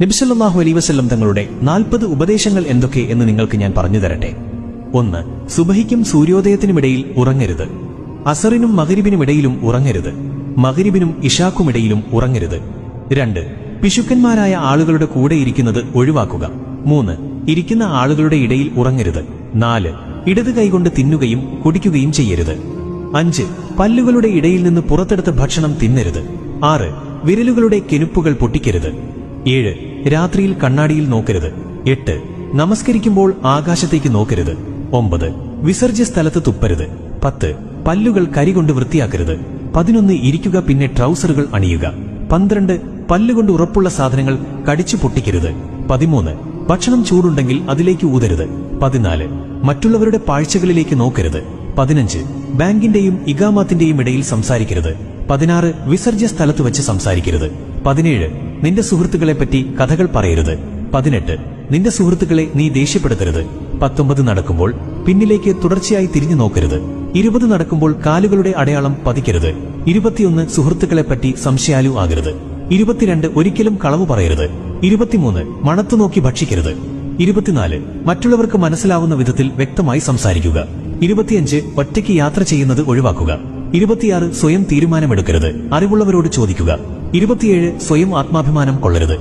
നബി സല്ലല്ലാഹു അലൈഹി വസല്ലം തങ്ങളുടെ 40 ഉപദേശങ്ങൾ എന്തൊക്കെ എന്ന് നിങ്ങൾക്ക് ഞാൻ പറഞ്ഞു തരട്ടെ. 1. സുബഹിക്കും സൂര്യോദയത്തിനുമിടയിൽ ഉറങ്ങരുത്. അസറിനും മഗ്രിബിനുമിടയിലും ഉറങ്ങരുത്. മഗ്രിബിനും ഇശാക്കുമിടയിലും ഉറങ്ങരുത്. 2. പിശുക്കന്മാരായ ആളുകളുടെ കൂടെ ഇരിക്കുന്നത് ഒഴിവാക്കുക. 3. ഇരിക്കുന്ന ആളുകളുടെ ഇടയിൽ ഉറങ്ങരുത്. 4. ഇടത് കൈകൊണ്ട് തിന്നുകയും കുടിക്കുകയും ചെയ്യരുത്. 5. പല്ലുകളുടെ ഇടയിൽ നിന്ന് പുറത്തെടുത്ത ഭക്ഷണം തിന്നരുത്. 6. വിരലുകളുടെ കെനുപ്പുകൾ പൊട്ടിക്കരുത്. 7. രാത്രിയിൽ കണ്ണാടിയിൽ നോക്കരുത്. 8. നമസ്കരിക്കുമ്പോൾ ആകാശത്തേക്ക് നോക്കരുത്. 9. വിസർജ്യ സ്ഥലത്ത് തുപ്പരുത്. 10. പല്ലുകൾ കരികൊണ്ട് വൃത്തിയാക്കരുത്. 11. ഇരിക്കുക, പിന്നെ ട്രൗസറുകൾ അണിയുക. 12. പല്ലുകൊണ്ട് ഉറപ്പുള്ള സാധനങ്ങൾ കടിച്ചു പൊട്ടിക്കരുത്. 13. ഭക്ഷണം ചൂടുണ്ടെങ്കിൽ അതിലേക്ക് ഊതരുത്. 14. മറ്റുള്ളവരുടെ പാഴ്ചകളിലേക്ക് നോക്കരുത്. 15. ബാങ്കിന്റെയും ഇഖാമത്തിന്റെയും ഇടയിൽ സംസാരിക്കരുത്. 16. വിസർജ്യ സ്ഥലത്ത് വെച്ച് സംസാരിക്കരുത്. 17. നിന്റെ സുഹൃത്തുക്കളെപ്പറ്റി കഥകൾ പറയരുത്. 18. നിന്റെ സുഹൃത്തുക്കളെ നീ ദേഷ്യപ്പെടുത്തരുത്. 19. നടക്കുമ്പോൾ പിന്നിലേക്ക് തുടർച്ചയായി തിരിഞ്ഞു നോക്കരുത്. 20. നടക്കുമ്പോൾ കാലുകളുടെ അടയാളം പതിക്കരുത്. 21. സുഹൃത്തുക്കളെപ്പറ്റി സംശയാലു ആകരുത്. 22. ഒരിക്കലും കളവു പറയരുത്. 23. മണത്തു നോക്കി ഭക്ഷിക്കരുത്. 24. മറ്റുള്ളവർക്ക് മനസ്സിലാവുന്ന വിധത്തിൽ വ്യക്തമായി സംസാരിക്കുക. 25. ഒറ്റയ്ക്ക് യാത്ര ചെയ്യുന്നത് ഒഴിവാക്കുക. 26. സ്വയം തീരുമാനമെടുക്കരുത്, അറിവുള്ളവരോട് ചോദിക്കുക. 27. സ്വയം ആത്മാഭിമാനം കൊള്ളരുത്.